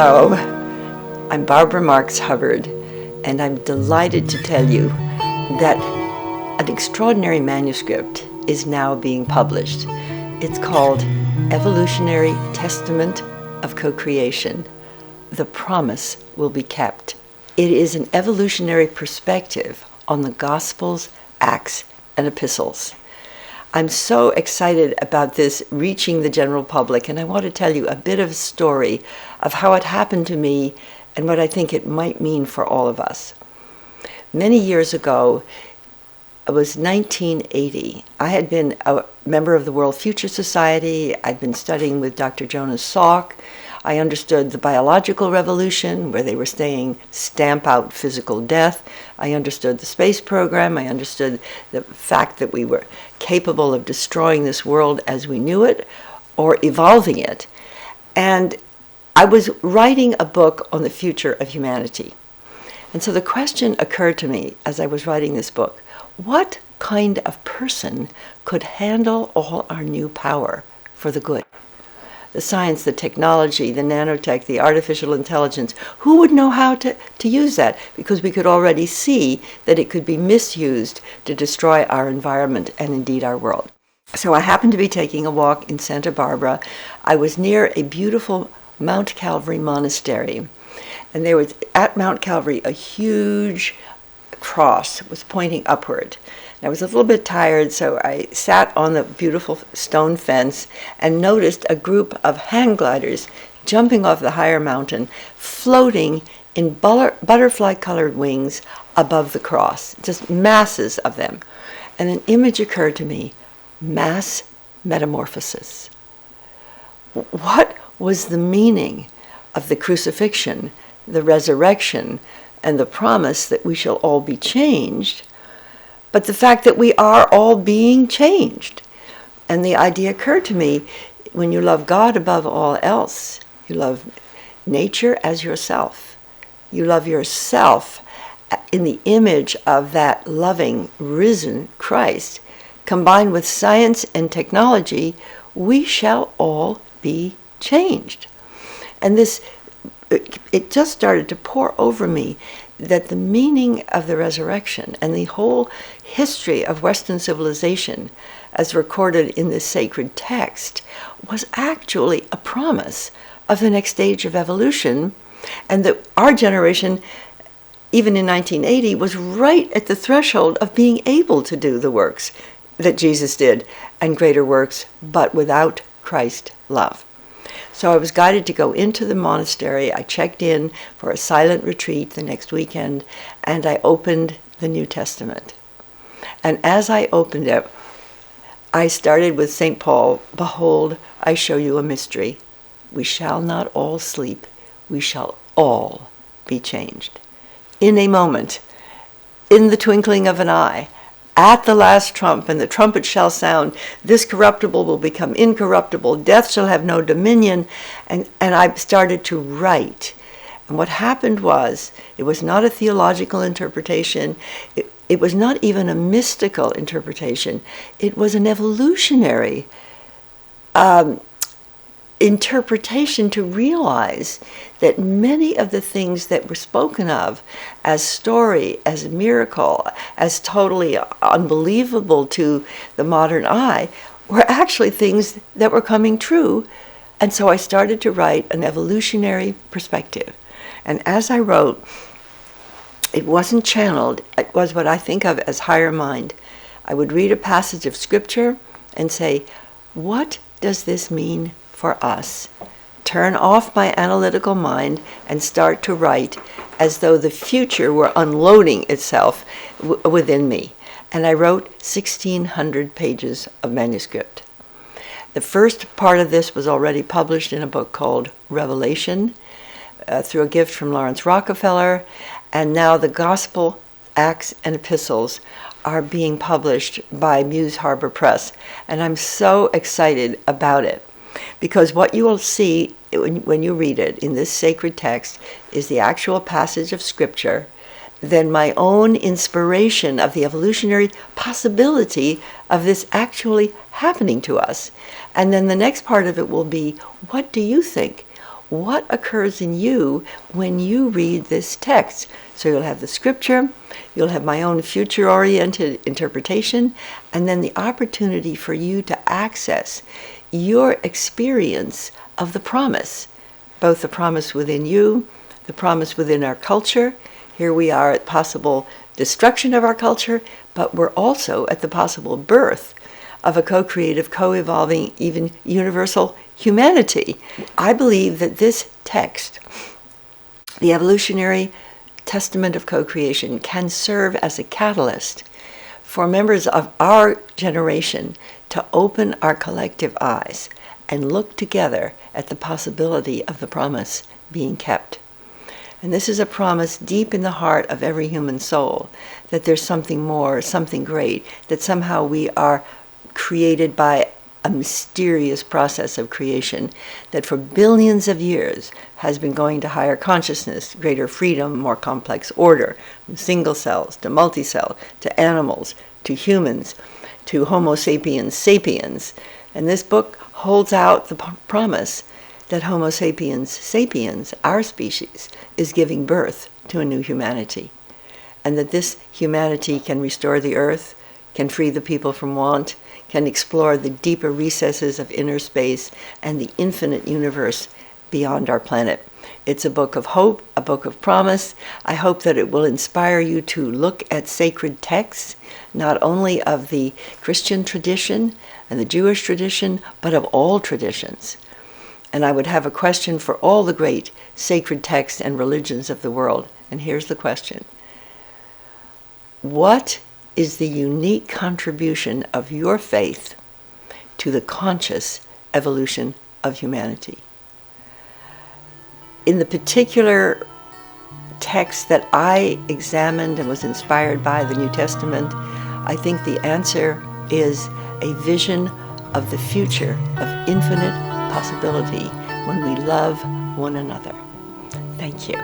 Hello, I'm Barbara Marx Hubbard, and I'm delighted to tell you that an extraordinary manuscript is now being published. It's called Evolutionary Testament of Co-creation. The promise will be kept. It is an evolutionary perspective on the Gospels, Acts, and Epistles. I'm so excited about this reaching the general public, and I want to tell you a bit of a story of how it happened to me and what I think it might mean for all of us. Many years ago, it was 1980. I had been a member of the World Future Society. I'd been studying with Dr. Jonas Salk. I understood the biological revolution, where they were saying stamp out physical death. I understood the space program. I understood the fact that we were capable of destroying this world as we knew it or evolving it. And I was writing a book on the future of humanity. And so the question occurred to me as I was writing this book: what kind of person could handle all our new power for the good? The science, the technology, the nanotech, the artificial intelligence, who would know how to use that? Because we could already see that it could be misused to destroy our environment and indeed our world. So I happened to be taking a walk in Santa Barbara. I was near a beautiful Mount Calvary monastery, and there was at Mount Calvary a huge cross was pointing upward. I was a little bit tired, so I sat on the beautiful stone fence and noticed a group of hang gliders jumping off the higher mountain, floating in butterfly-colored wings above the cross, just masses of them. And an image occurred to me: mass metamorphosis. What was the meaning of the crucifixion, the resurrection, and the promise that we shall all be changed, but the fact that we are all being changed? And the idea occurred to me: when you love God above all else, you love nature as yourself. You love yourself in the image of that loving, risen Christ. Combined with science and technology, we shall all be changed. And it just started to pour over me that the meaning of the resurrection and the whole history of Western civilization, as recorded in this sacred text, was actually a promise of the next stage of evolution, and that our generation, even in 1980, was right at the threshold of being able to do the works that Jesus did, and greater works, but without Christ love. So I was guided to go into the monastery. I checked in for a silent retreat the next weekend, and I opened the New Testament. And as I opened it, I started with St. Paul: "Behold, I show you a mystery. We shall not all sleep. We shall all be changed. In a moment, in the twinkling of an eye, at the last trump, and the trumpet shall sound, this corruptible will become incorruptible, death shall have no dominion." And I started to write. And what happened was, it was not a theological interpretation. It was not even a mystical interpretation. It was an evolutionary interpretation to realize that many of the things that were spoken of as story, as a miracle, as totally unbelievable to the modern eye, were actually things that were coming true. And so I started to write an evolutionary perspective. And as I wrote, it wasn't channeled. It was what I think of as higher mind. I would read a passage of scripture and say, what does this mean for us? Turn off my analytical mind and start to write as though the future were unloading itself within me. And I wrote 1,600 pages of manuscript. The first part of this was already published in a book called Revelation, through a gift from Lawrence Rockefeller, and now the Gospel, Acts, and Epistles are being published by Muse Harbor Press, and I'm so excited about it. Because what you will see when you read it in this sacred text is the actual passage of Scripture, then my own inspiration of the evolutionary possibility of this actually happening to us. And then the next part of it will be, what do you think? what occurs in you when you read this text. So you'll have the scripture, you'll have my own future-oriented interpretation, and then the opportunity for you to access your experience of the promise, both the promise within you, the promise within our culture. Here we are at possible destruction of our culture, but we're also at the possible birth of a co-creative, co-evolving, even universal humanity. I believe that this text, the Evolutionary Testament of Co-creation, can serve as a catalyst for members of our generation to open our collective eyes and look together at the possibility of the promise being kept. And this is a promise deep in the heart of every human soul, that there's something more, something great, that somehow we are created by a mysterious process of creation that for billions of years has been going to higher consciousness, greater freedom, more complex order, from single cells to multicell, to animals, to humans, to Homo sapiens sapiens. And this book holds out the promise that Homo sapiens sapiens, our species, is giving birth to a new humanity. And that this humanity can restore the earth, can free the people from want, can explore the deeper recesses of inner space and the infinite universe beyond our planet. It's a book of hope, a book of promise. I hope that it will inspire you to look at sacred texts, not only of the Christian tradition and the Jewish tradition, but of all traditions. And I would have a question for all the great sacred texts and religions of the world. And here's the question. What is the unique contribution of your faith to the conscious evolution of humanity? In the particular text that I examined and was inspired by, the New Testament, I think the answer is a vision of the future of infinite possibility when we love one another. Thank you.